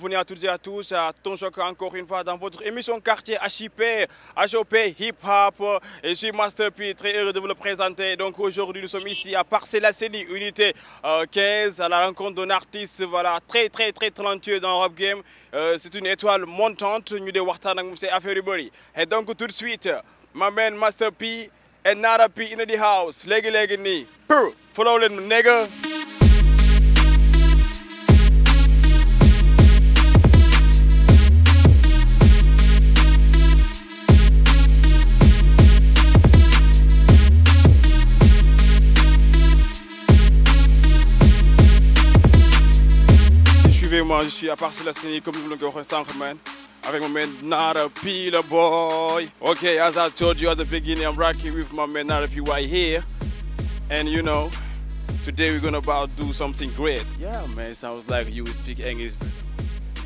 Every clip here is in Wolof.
bienvenue à toutes et à tous à Tonton Choc encore une fois dans votre émission quartier HIP, HOP Hip Hop. Et je suis Master P, très heureux de vous le présenter. Donc aujourd'hui nous sommes ici à Parcelles Assainies, unité 15, à la rencontre d'un artiste voilà, très talentueux dans le rap game. C'est une étoile montante, nous de waxtaan ak monsieur affaire yu bari. Et donc tout de suite, my man Master P and Nara P in the house. Léegi nii. Follow leen ma nigga. Suivez-moi, je suis à Parcelles Assainies comme vous le savez, man. Avec mon man Nara P, the boy. Okay, as I told you at the beginning, I'm rocking with my man Nara P right here. And you know, today we're gonna about do something great. Yeah, man, sounds like you speak English.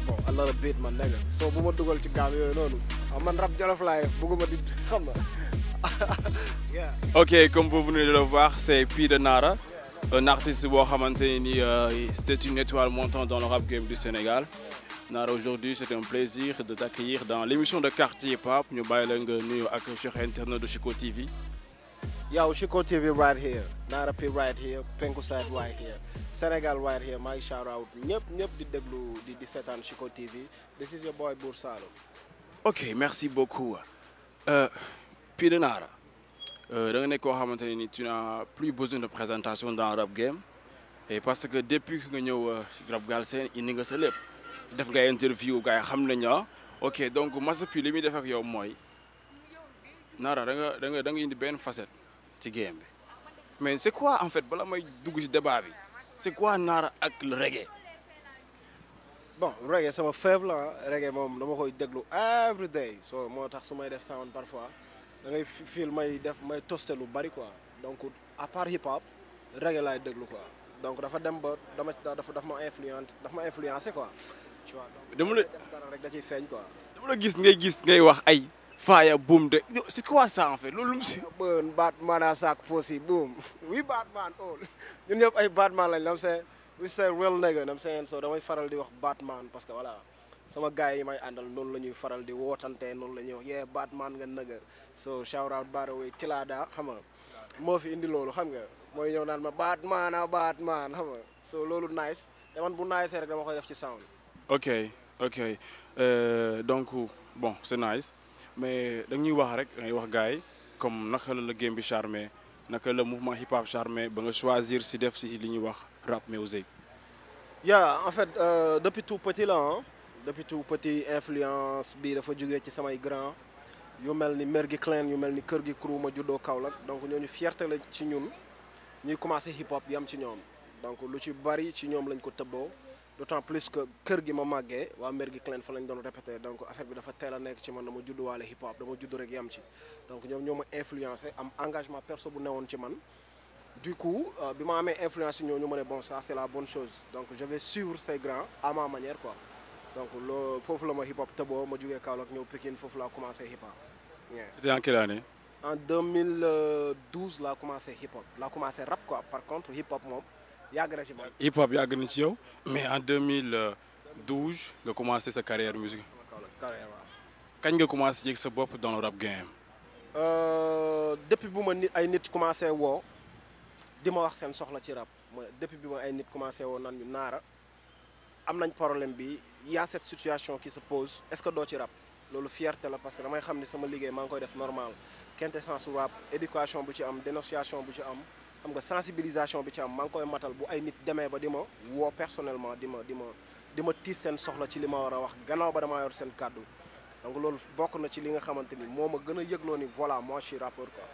Bon, a little bit, man, nigga. So, bu ma dugal ci gaam yooyu noonu. Man rap Jolof laay bëgguma di xam na. Yeah. Ok, comme vous venez de le voir, c'est P de Nara. Un artiste boo xamante ni c'est une étoile montante dans le rap game du Sénégal. Nara, aujourd'hui c'est un plaisir de t'accueillir dans l'émission de Quartier Hip Hop. Ñu bàyyi la nga nuyu ak sur internet de Chico TV. Yo, Chico TV right here. Nara P right here. Penku Side right here. Sénégal right here. My shout out ñëpp di déglu di seetaan Chico TV. This is your boy Bour Saloum. Ok, merci beaucoup. P de Nara. Da nga nekk koo xamante ne ni tu n'as plus besoin de présentation dans le rap game. Et parce que depuis que nga ñëw rap Galsen indi nga sa lépp. Def nga interview gars yi xam nañu ok donc Master P li muy def ak yow mooy Nara da nga indi benn facette ci game bi mais c'est quoi en fait bala may dugg ci débat bi c'est quoi Nara ak le reggae. Bon, reggae sama faible la reggae moom dama koy déglu every day so moo tax su may def sound parfois da ngay feel may toasté lu bari quoi donc à part hip hop reggae laay déglu quoi donc dafa dem ba daf ma influencé quoi. Tu vois, dama la rek da ciy feeñ quoi. dama la gis ngay wax ay fire boom de c'est quoi ça en fait loolu si burn Batman a sack pussy boom we Batman all ñun ñëpp ay Batman lañ am say we say real nigga am saying so damay faral di wax Batman parce que voilà sama gars yi may àndal noonu la ñuy faral di wootante noonu la ñuy wax yeah Batman nga nigga so shout out by the way Tilada xam nga moo fi indi loolu xam nga mooy ñëw naan ma Batman xam nga so loolu nice te man bu nice rek dama koy def ci sound. ok donc bon c'est nice mais dañuy wax rek dangay wax gars yi comme naka la game bi charmé naka la mouvement hip hop charmé ba nga choisir si def si li ñuy wax rap music. Yeah, en fait depuis tout petit là depuis tout petit influence bi dafa jógee ci samay grand yu mel ni Mergui Clan yu mel ni Kër gi crew ma juddoo Kaolack donc ñooñu fierté la ci ñun ñuy commencé hip hop yam ci ñoom donc lu ci bari ci ñoom lañ ko tëbboo. D'autant plus que kër gi ma màggee waa Mergui Clan fa lañ doon répété donc affaire bi dafa teel a nekk ci man dama judd waale hip hop dama judd rek yam ci donc ñoom ñoo ma influencé am engagement perso bu newoon ci man du coup bi ma amee influence yi ñooñu ma ne bon ça c'est la bonne chose donc je vais suivre ces grands à ma manière quoi donc loolu foofu la ma hip hop tëboo ma jugee Kaolack ñëw Pikine foofu laa commencé hip hop. C'était en quelle année? En 2012 laa commencé hip hop laa commencé rap quoi par contre hip hop moom. yàgg na ci moom. hip hop yàgg na ci yow mais en 2012 nga commencé sa carrière musique. carrière waaw. kañ nga commencé yëg sa bopp dans le rap game. depuis bu ma ay nit commencé woo di ma wax seen soxla ci rap depuis bi ma ay nit commencé woo nan ñu Nara am nañ problème bi y a cette situation qui se pose est-ce que doo ci rap loolu fierté la parce que damay xam ni sama liggéey maa ngi koy def normal quintessence rap éducation bu ci am dénonciation bu ci am. xam nga sensibilisation bi ci am maa ngi koy matal bu ay nit demee ba di ma woo personnellement di ma tiis seen soxla ci li ma war a wax gannaaw ba damaa yor seen kàddu donc loolu bokk na ci li nga xamante ni moo ma gën a yëgloo ni voilà moi je suis rappeur quoi.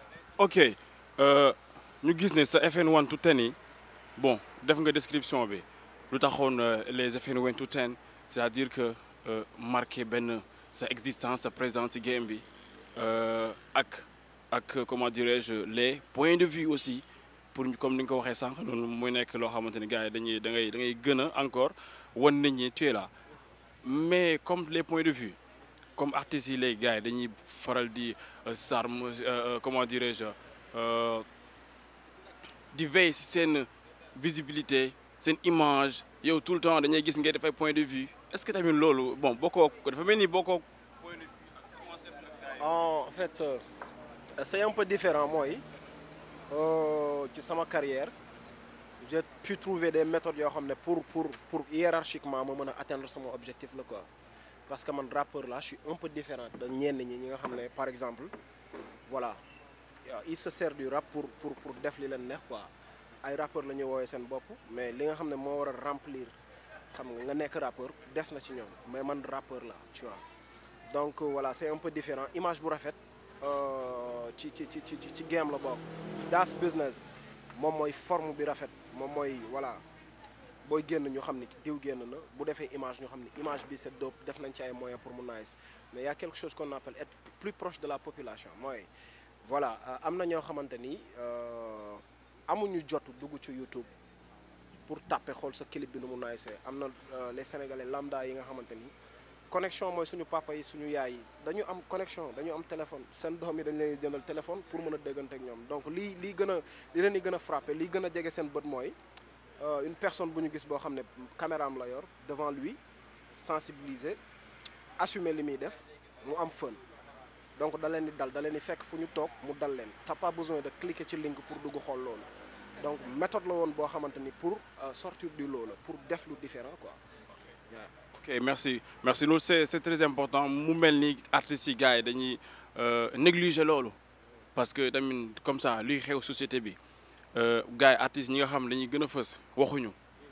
ok ñu gis ne sa FN1 to 10 yi bon def nga description bi lu taxoon les FN1 to 10 c'est-à-dire que marqué benn sa existence sa présence ci game bi ak comment dirais-je les points de vue aussi. pour comme ni nga ko waxee sànq loolu muy nekk loo xamante ni gars yi da ngay gën a encore wan nit ñi tu es là mais comme les points de vue comme artistes yi léegi gars yi dañuy faral di comment dirais-je di veiller si seen visibilité seen image yow tout le temps dañuy gis ngay def ay point de vue est-ce que tamit loolu bon bokkoo dafa mel ni bokkoo. En fait c'est un peu différent mooy ci sama carrière j'ai pu trouver des méthodes yoo xam ne pour hiérarchiquement ma mën a atteindre sama objectif la quoi parce que man rappeur là je suis un peu différent de ñenn ñi nga xam ne par exemple voilà il se sert du rap pour def li leen neex quoi ay rappeur la ñuy woowee seen bopp mais li nga xam ne moo war a remplir xam nga nekk rappeur des na ci ñoom mais man rappeur la tu vois donc voilà c'est un peu différent image bu rafet ci game la bokk das business moom mooy forme bi rafet moom mooy voilà booy génn ñu xam ni diw génn na bu defee image ñu xam ni image bi c'est dope def nañ ci ay moyens pour mu nice mais il y a quelque chose qu'on appelle être plus proche de la population mooy voilà am na ñoo xamante ni amuñu jotu dugg ci YouTube pour taper xool sa clip bi nu mu nice am na les sénégalais lambda yi nga xamante ni connexion mooy suñu papa yi suñu yaay yi dañu am connexion dañu am téléphone seen doom yi dañ leen jëndal téléphone pour mën a déggante ak ñoom donc lii leen di gën a frappé lii gën a jege seen bët mooy une personne bu ñu gis boo xam ne caméra am la yor devant lui sensibiliser assumer li muy def mu am fun donc da leen di fekk fu ñu toog mu dal leen t'as pas besoin de cliquer ci link pour dugg xool loolu donc méthode la woon boo xamante ni pour sortir du lot la pour def lu différent quoi waaw. ok merci loolu c'est très important mu mel ni artistes yi gars yi dañuy négliger loolu parce que tamit comme ça luy xew société bi gars yi artistes ñi nga xam dañuy gën a fës waxuñu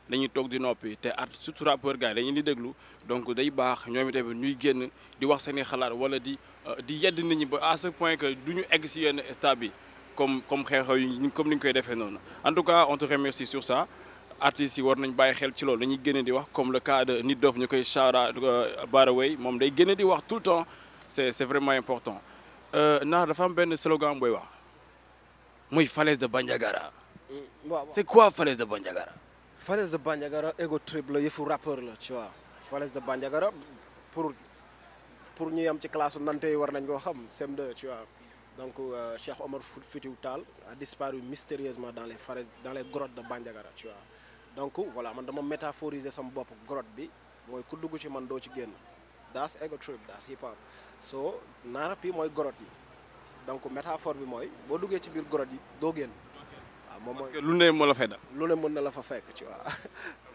dañuy toog di noppi te surtout rappeur gars yi dañuy di déglu donc day baax ñoom tamit ñuy génn di wax seeni xalaat wala di yedd nit ñi ba à ce point que du ñu egg si yenn stade bi comme xew-xew yi comme ni ñu koy defee noonu en tout cas on te remercie sur ça. artistes yi war nañ bàyyi xel ci loolu dañuy génne di wax comme le cas de Nit Doff ñu koy shout-out Baraway moom day génne di wax tout le temps c'est vraiment important Naar dafa am benn slogan booy wax muy falaise de Bandiagara. waaw c'est quoi falaise de Bandiagara. falaise de Bandiagara ego trip la yëfu rappeur la tu vois falaise de Bandiagara pour ñuy am ci classe nante yi war nañ koo xam CM2 tu vois donc Cheikh Omar Foutiyou Tall a disparu mystérieusement dans les grottes de Bandiagara tu vois. donc voilà man dama métaphoriser sama bopp grotte bi mooy ku dugg ci man doo ci génn that's ego trip that's hip hop so Naar P mooy grotte yi donc métaphore bi mooy boo duggee ci biir grotte yi doo génn waaw moom mooy parce que lu ne moo la fay dal. lu ne mën na la fa fekk tu vois.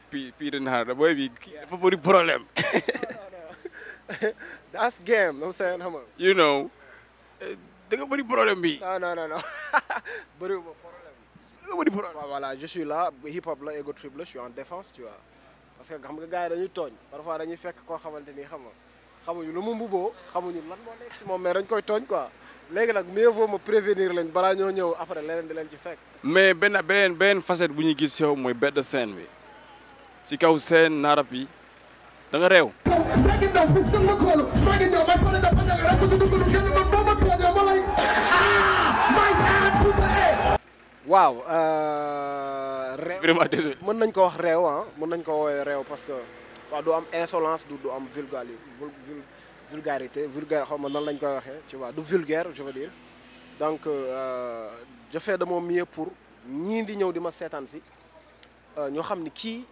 P de Naar da booy bi dafa bëri problème. that's game I'm saying xam nga. you know da nga bëri problème bi. non bëriwuma problème. voilà je suis là hip hop la ego trip la je suis en défense tu vois parce que xam nga gars yi dañuy tooñ parfois dañuy fekk koo xamante ni xam nga xamuñu lu mu mbubboo xamuñu lan moo nekk ci moom mais dañ koy tooñ quoi léegi nag mieux vaut ma prévenir lañ balaa ñoo ñëw après leneen di leen ci fekk. mais benn facette bu ñuy gis yow mooy bête de scène bi si kaw scène Naar P da nga réew. waaw réew vraiment désolé mën nañ ko wax réew mën nañ ko woowee réew parce que waaw du am insolence du am vulgarité vulgaire xaw ma nan lañ koy waxee tu vois du vulgaire je veux dire donc je fais de mon mieux pour ñii di ñëw di ma seetaan si ñoo xam ni kii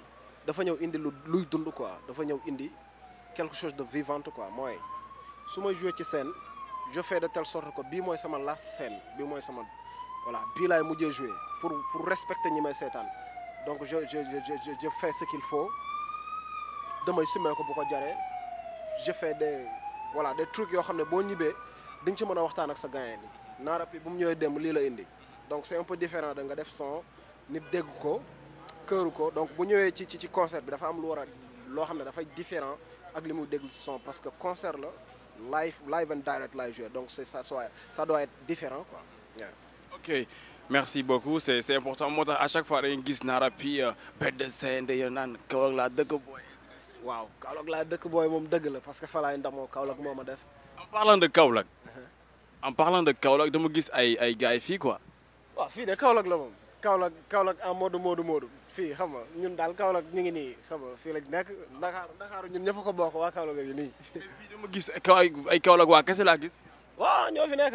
dafa ñëw indi luy dund quoi dafa ñëw indi quelque chose de vivante quoi mooy su may joué ci scène je fais de telle sorte que bii mooy sama last scène bii mooy sama voilà bii laay mujjee jouer pour respecter ñi may seetaan donc je fais ce qu'il faut damay sumee ko bu ko jaree je fais des trucs yoo xam ne boo ñibbee di nga ci mën a waxtaan ak sa gars yi Naar P bu mu ñëwee démb lii la indi donc c'est un peu différent da nga def son nit dégg ko këru ko donc bu ñëwee ci concert bi dafa am lu war a loo xam ne dafay différent ak li muy déglu son parce que concert la live and direct lay jouer donc c'est ça doit être différent quoi. Yeah. ok merci beaucoup c'est important moo tax à chaque fois dañuy gis Naar P bête de scène dañu naan Kaolack laa dëkk booy. waaw Kaolack laa dëkk booy moom dëgg la parce que fa laay ndamoo Kaolack moo ma def. en parlant de Kaolack dama gis ay gars yi fii quoi. waaw fii de Kaolack la moom Kaolack en mode fii xam nga ñun daal Kaolack ñu ngi nii xam nga fii lañ nekk Dakar ñun ñëpp ko bokk waa Kaolack yi nii. mais fii dama gis ay Kaolack waa kese laa gis. waaw ñoo fi nekk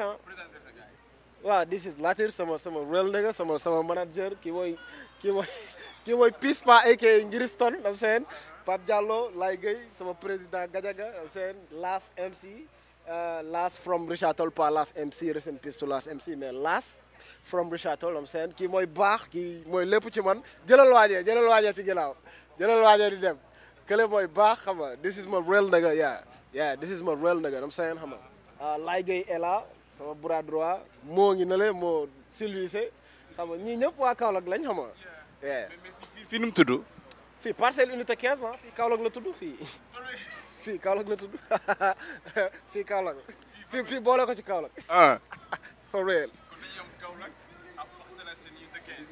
waaw this is Latir sama real nigga sama manager kii mooy Pispa aka Ngiriston am seen Pape Diallo Laye Gueye sama président Gadiaga seen last MC last from Richard Toll pas last MC rest in peace to last MC mais last from Richard Toll am seen kii mooy baax kii mooy lépp ci man jëlal waajee ci ginnaaw jëlal waajee di dem kële mooy baax xam nga this is my real nigga yeah this is my real nigga am seen xam nga Laye Gueye est là sama bras droit moo ngi na le moo silvissé xam nga ñii ñëpp waa Kaolack lañ xam nga fii nu mu tudd. fii parcelle unité 15 ah fii Kaolack la tudd fii Kaolack la tudd fii Kaolack fii boole ko ci Kaolack. For real.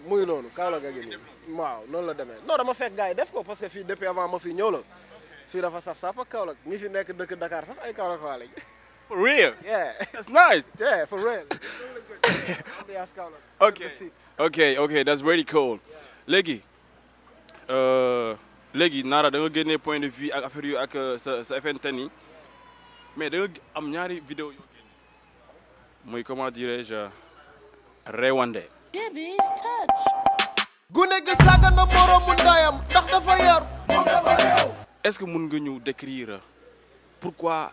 muy noonu Kaolack ak nii waaw noonu la demee non dama fekk gars yi def ko parce que fii depuis avant ma fii ñëw la fii dafa saf ak Kaolack ñi fi nekk dëkk Dakar sax ay Kaolack waa léegi. For real? Yeah. That's nice. Yeah, for real. Okay, that's very cool. Léegi Nara da nga génnee point de vue ak affaire yu ak sa FNTN yi mais da nga am ñaari vidéo yoo génne muy comment dirais-je Rewande. gune gi saaga na moromu ndayam ndax dafa yor moom dafa réew. Est-ce que mun nga ñu décrire pourquoi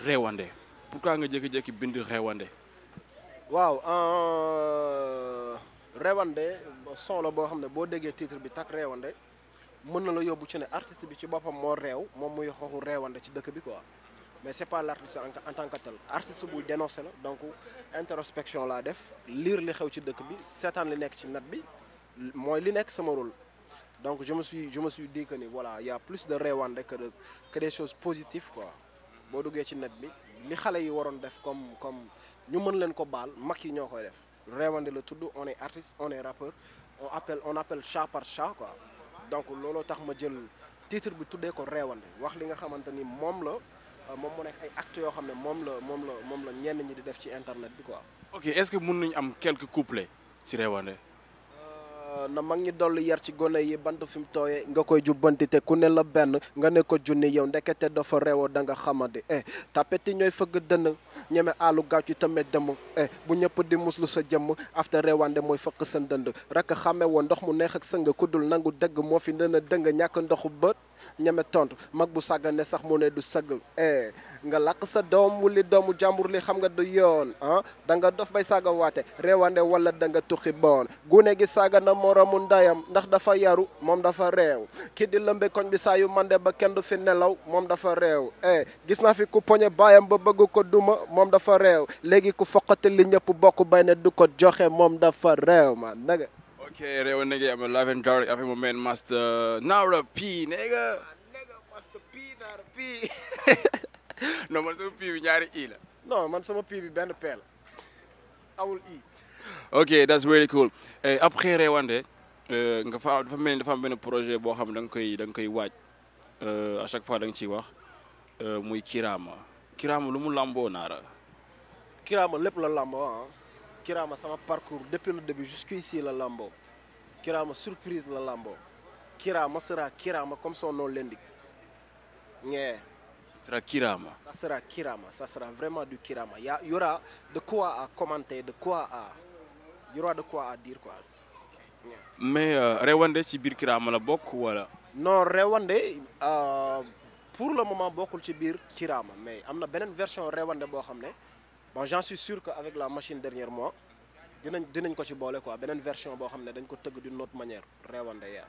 Rewande pourquoi nga jékki-jékki bind Rewande. waaw Rewande son la boo xam ne boo déggee titre bi tak Rewande mën na la yóbbu ci ne artiste bi ci boppam moo réew moom muy xoxu Rewande ci dëkk bi quoi mais c'est pas l'artiste en tant que tel artiste buy dénoncé la donc introspection laa def lire li xew ci dëkk bi seetaan li nekk ci net bi mooy li nekk sama rôle donc je me suis dit que ni voilà il y a plus de Rewande que des choses positives quoi boo duggee ci net bi li xale yi waroon def comme ñu mën leen ko baal mag yi ñoo koy def Rewande la tudd on est artiste on est rappeur on appelle chat par chat quoi donc looloo tax ma jël titre bi tuddee ko Rewande wax li nga xamante ni moom mu nekk ay actes yoo xam ne moom la ñenn ñi di def ci internet bi quoi. ok est-ce que mën nañu am quelques couplets ci Rewande. na mag ñi dolli yar ci gone yi bant fi mu tooyee nga koy jubbanti te ku ne la benn nga ne ko junni yow ndekete dafa réewoo da nga xamante tapeti ñooy fëgg dënn ñeme àllu gaaw ci tamit dëmm bu ñëpp di muslu sa jëmm after Rewande mooy fëkk sa ndënd rek xame woon ndox mu neex ak sëng ku dul nangu dëgg moo fi ndën a dëng ñàkk ndoxu bët ñeme tontu mag bu sàggane sax mu ne du sëgg nga lakk sa doom wuli doomu jàmbur li xam nga du yoon da nga dof bay saaga waate Rewande wala da nga tuxi boon gune gi saaga na moromu ndayam ndax dafa yaru moom dafa réew kii di lëmbe koñ bi saa yu mande ba kenn du fi nelaw moom dafa réew gis naa fi ku poñe baayam ba bëgg ko duma moom dafa réew léegi ku foqati li ñëpp bokk bay ne du ko joxe moom dafa réew man naga okay Rewande nigga I'm live and direct avec mon man Master Nara P nigga Master P Nara P non man sama P bi ñaari I la non man sama P bi benn P la awul I ok that's really cool après Rewande nga fa dafa mel ni dafa am benn projet boo xam da nga koy waaj à chaque fois da nga ciy wax muy Kirama lu mu lamboo Nara. Kirama lépp la lamboo Kirama sama parcours depuis le début jusqu'ici la lamboo Kirama surprise la lamboo Kirama sera Kirama comme son nom l'indique. Yeah. sera Kirama. Ça sera Kirama, ça sera vraiment du Kirama. Il y aura de quoi à commenter, il y aura de quoi à dire quoi. Yeah. Mais Rewande ci biir Kirama la bokk wala. Non Rewande pour le moment bokkul ci biir Kirama mais am na beneen version Rewande boo xam ne bon j'en suis sûr que avec la machine derrière moi dinañ ko ci boole quoi beneen version boo xam ne dañ ko tëgg d'une autre manière Rewande yaa.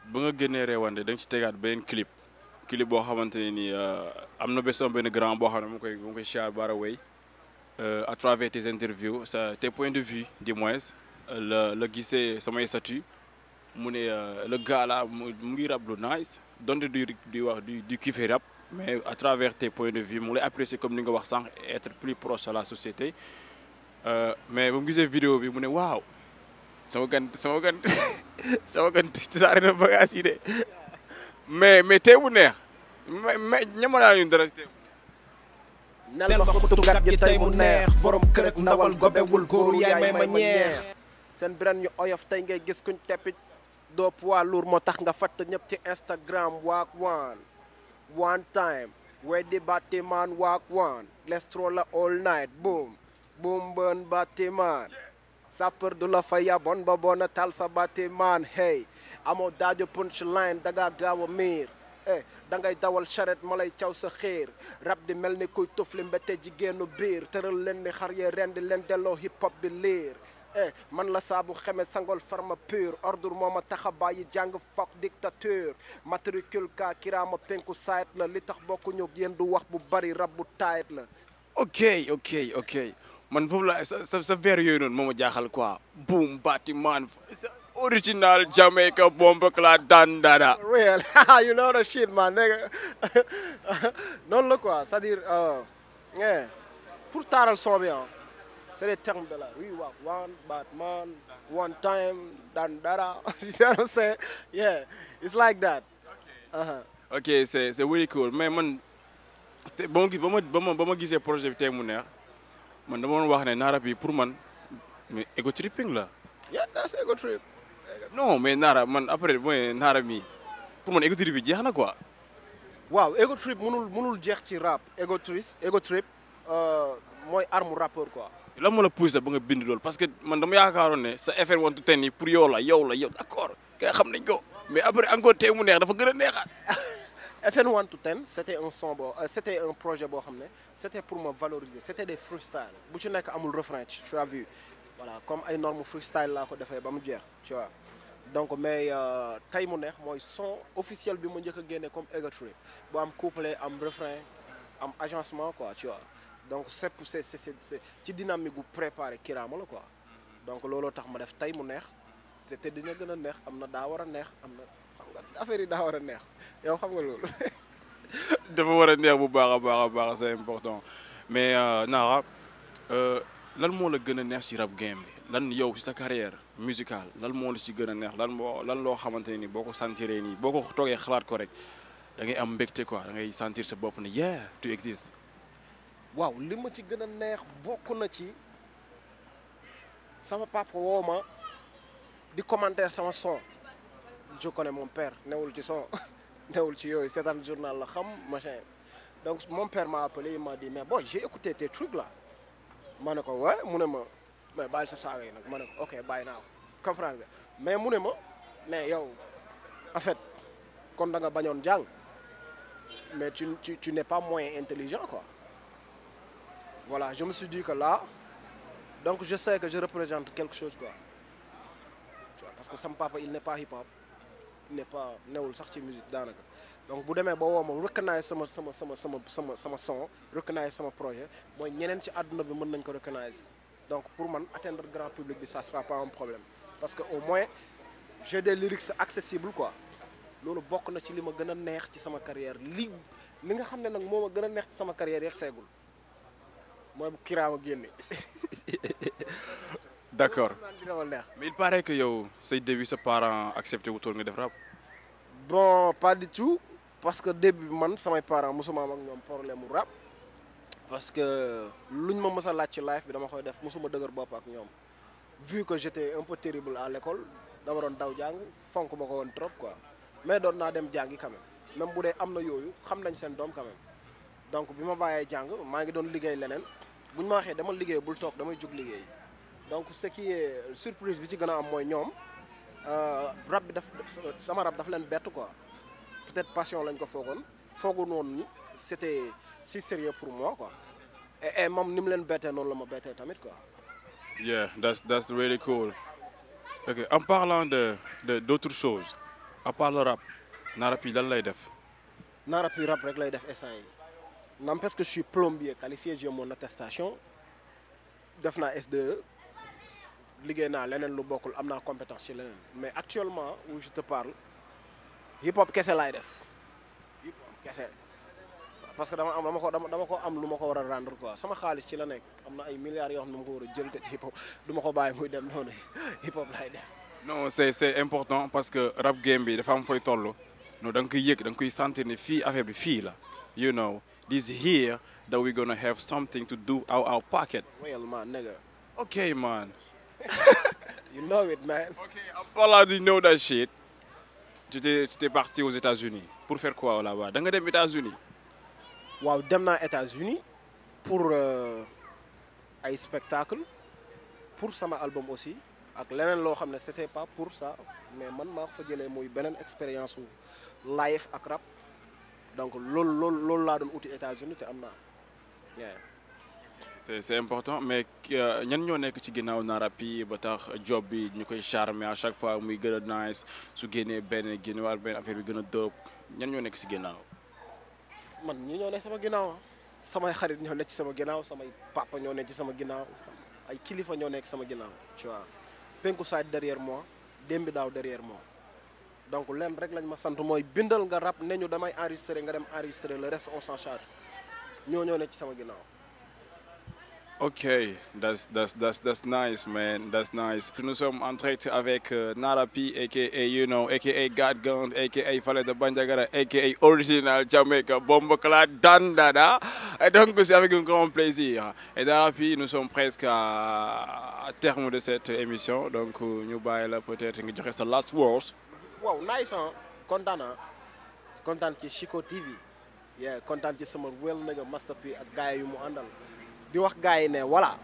ba nga génnee Rewande da nga ci tegaat beneen clip boo xamante ne nii am na benn grand boo xam ne mu ngi koy share Baraway à travers tes interviews tes points de vue du moins la gisee samay statut mu ne le gars là mu ngi rap lu nice donte du kiffé rap mais à travers tes points de vue mu lay apprécier comme ni nga wax sànq être plus proche à la société mais ba mu gisee vidéo bi mu ne waaw sama gan tasaare na bagage yi de mais tey bu neex mais ñama naa ñu dara si tey nel ma xutugat gi tey mu neex borom kër ak ndawal gobewul góoru yaay may ma ñeex seen bren ñu oyof tey ngay gis kuñ teppit doo poids lourd moo tax nga fatt ñëpp ci Instagram waak one time where the Batman walk one let's troll all night boom boom Batman sapeur du la fa yabon ba bona tal sa Batman hey amoo daajo punchline dangaa gaaw a miir da ngay dawal charrette ma lay caw sa xiir rap di mel ni kuy tufli mbette jigéenu biir tëral leen ni xar yee ren di leen delloo hip hop bi liir man la saabu xeme sangol farma pur ordre moo ma tax a bàyyi jàng foog dictature matricule ka kiraama penku sayt la li tax bokkuñu yéen du wax bu bari rab bu taayit la ok man foofu la sa vers yooyu noonu moo ma jaaxal quoi boom bâtiment original Jamaica bomb clad dandada real you know the shit man nigga noonu la quoi c'est-à-dire pour taaral son bi c'est des termes de la rue one Batman one time dandada you know what I'm saying yeah it's like that ok c'est really cool mais man ba ma gisee projet bi tey mu neex man dama doon wax ne Nara bi pour man mais ego tripping la yeah that's ego trip non mais Nara man après mooy Nara mi pour man ego trip bi jeex na quoi waaw ego trip mënul jeex ci rap ego trip mooy arme rappeur quoi lan moo la poussé ba nga bind loolu parce que man dama yaakaaroon ne sa FN 1 to 10 yi pour yow d'accord kay xam nañ ko mais après encore tey mu neex dafa gën a neexaat FN 1 to 10 c'était un son c'était un projet boo xam ne c'était pour me valoriser c'était des freestyle bu ci nekk amul refrain tu as vu voilà comme ay normes freestyle laa ko defee ba mu jeex tu vois donc mais tey mu neex mooy son officiel bi mu njëkk a génne comme ego trip bu am couplet am refrain am agencement quoi tu vois donc c'est ci dynamique bu préparé Kirama la quoi donc looloo tax ma def tey mu neex te dina gën a neex am na daa war a neex am na xam nga affaire yi daa war a neex yow xam nga loolu. dafa war a neex bu baax c'est important mais Nara lan moo la gën a neex ci rap game bi lan yow ci sa carrière musicale lan moo la ci gën a neex lan loo xamante ne nii boo ko sentiree nii boo ko toogee xalaat ko rek da ngay am mbégte quoi da ngay sentir sa bopp ne yeah tu existes. waaw li ma ci gën a neex bokk na ci sama papa woo ma di commentaire sama son je connais mon père newul ci son newul ci yooyu c'est un journal la xam machin donc mon père m'a appelé il m'a dit mais bon j'ai écouté tes trucs là ma ne ko ouais mu ne ma mais bàyyi sa saaga yi nag ma ne ko ok bàyyi naa ko comprendre nga mais mu ne ma mais yow en fait kon da nga bañoon jàng mais tu n'es pas moins intelligent quoi. Voilà, je me suis dit que là, donc je sais que je représente quelque chose quoi. Tu vois, parce que sama papa il n'est pas hip-hop, il n'est pas newul sax ci musique daanaka. Donc bu demee ba woo ma recognize sama son, recognize sama projet, mooy ñeneen ci àdduna bi mën nañ ko recognize. Donc pour man atteindre grand public bi ça sera pas un problème. Parce que au moins j'ai des lyrics accessibles quoi. Loolu bokk na ci li ma gën a neex ci sama carrière li nga xam ne nag moo ma gën a neex ci sama carrière yeeg seegul. mooy bu Kirama génne. d'accord mais il paraît que yow say début sa parents accepté wutoon nga def rap. bon pas du tout parce que début man samay parents mosuma am ak ñoom problème mu rap parce que luñ ma mës a laaj ci live bi dama koy def mosuma dëgër bopp ak ñoom vu que j'étais un peu terrible à l'école dama doon daw jàng fonk ma ko woon trop quoi mais doon naa dem jàngi quand même bu dee am na yooyu xam nañ seen doom quand même donc bi ma bàyyee jàng maa ngi doon liggéey leneen. bu ñu ma waxee dama liggéey bul toog damay jug liggéey donc ce qui est surprise bi ci gën a am mooy ñoom rap bi sama rap daf leen bett quoi peut-être passion lañ ko foogu noonu ni c'était si sérieux pour moi quoi et moom ni mu leen bettee noonu la ma bettee tamit quoi. yeah that's really cool. ok en parlant d'autres choses à part le rap Nara P lan lay def. Nara P rap rek lay def instant yi. N'empêche que je suis plombier qualifié, j'ai mon attestation def naa SDE liggéey naa leneen lu bokkul am naa compétence ci leneen mais actuellement où je te parle hip hop kese laay def hip hop kese parce que dama ko am lu ma ko war a rendre quoi sama xaalis ci la nekk am na ay milliards yoo xam ne ma ko war a jël te hip hop du ma ko bàyyi muy dem noonu hip hop laay def. non c'est important parce que rap game bi dafa am fooy toll non da nga koy yëg da nga koy sentir ne fii affaire bi fii la you know. This here that we're gonna have something to do out our pocket. Real man, nigga. Okay, man. You know it, man. Okay, en parlant de know that shit, tu t'es parti aux États-Unis. Pour faire quoi là-bas? Da nga dem États-Unis? Waaw, dem naa États-Unis pour ay spectacle, pour sama album aussi. ak leneen loo xam ne c'était pas pour ça mais man maa ko fa jëlee muy beneen expérience su live ak rap donc loolu laa doon uti États-Unis te am naa. C'est important mais ñan ñoo nekk ci ginnaaw Nara P ba tax job bi ñu koy charmer à chaque fois muy gën a nice su génnee benn génnewaat benn affaire bi gën a dope ñan ñoo nekk ci ginnaaw. man ñi ñoo nekk sama ginnaaw samay xarit ñoo nekk ci sama ginnaaw samay papa ñoo nekk ci sama ginnaaw ay kilifa ñoo nekk sama ginnaaw tu vois penku side derrière moi démbi daaw derrière moi donc lenn rek lañ ma sant mooy bindal nga rap ne ñu damay enregistrer nga dem enregistrer le reste on s'en charge ñoo nekk ci sama ginnaaw. Okay, that's nice, man. That's nice. Nous sommes en direct avec Nara P, aka you know, aka God Gun, aka Fale de Bandiagara, aka Original Jamaica, Bomboclat, Dandada. Et donc c'est avec un grand plaisir. Et Nara P, nous sommes presque à terme de cette émission. Donc nous allons peut-être nous dire the last words. Wow, nice, hein? Content ci Chico TV. Yeah, content ci sama real nigga Master P ak gaay yu mu àndal. di wax gars yi ne voilà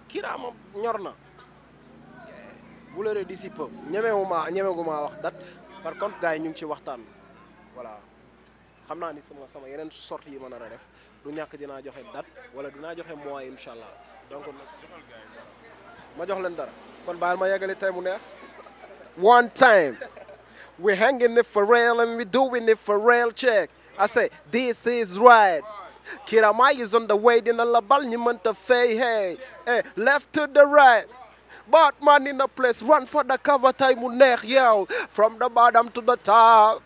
Kira moom ñor na vous l'aurez d'ici peu ñemewuma wax date par contre gars yi ñu ngi ci waxtaan voilà xam naa ni sama yeneen sorties yi ma nar a def du ñàkk dinaa joxe date wala dinaa joxe mois incha allah donc ma jox leen dara kon baal ma yeggali tey mu neex. One time we hanging it for real and we doing it for real check I say this is right. Kira Mai is on the way, dina la bal ñi mënta fay hey left to the right but man in a place run for the cover time mu neex yow from the bottom to the top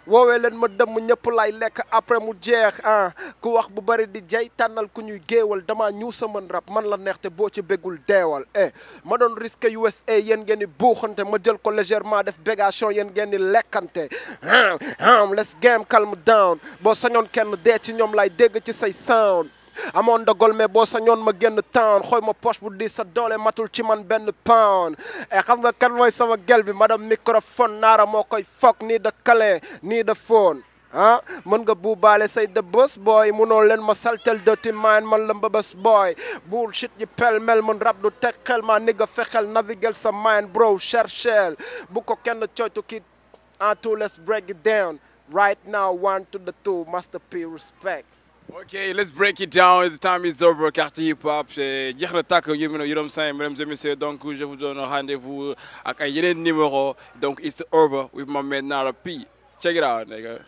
woowee leen ma dem ñëpp lay lekk après mu jeex ku wax bu bari di jay tànnal ku ñuy géewal dama ñu sama rap man la neex te boo ci béggul deewal ma doon risque USA yéen ngeen di buuxante ma jël ko légèrement def bégation yéen ngeen di lekkante let's game calm down boo sañoon kenn dee ci ñoom lay dégg ci say sound amoon ndogol mais boo sañoon ma génn town xooy ma poche bu di sa doole matul ci man benn pound xam nga kan mooy sama gel bi madame microphone Nara moo koy fokk nii de câlin nii de phone mën nga buubaale say de bës boy munoo leen ma saltel dirty mind man la mbëbës boy bullshit yi pel mel man rap du teg xel ma ni nga fexel naviguel sa mind bro cherchel bu ko kenn coytu ki en tout let's break it down right now 1 to the 2 Master P respect. Okay, let's break it down. The time is over. Quartier Hip Hop. Jeex na tàkk yu mel ne Yoram Saint, mesdames et messieurs. Donc je vous donne rendez-vous ak ay yeneen numéro. Donc it's over with my man Nara P. Check it out, nigga.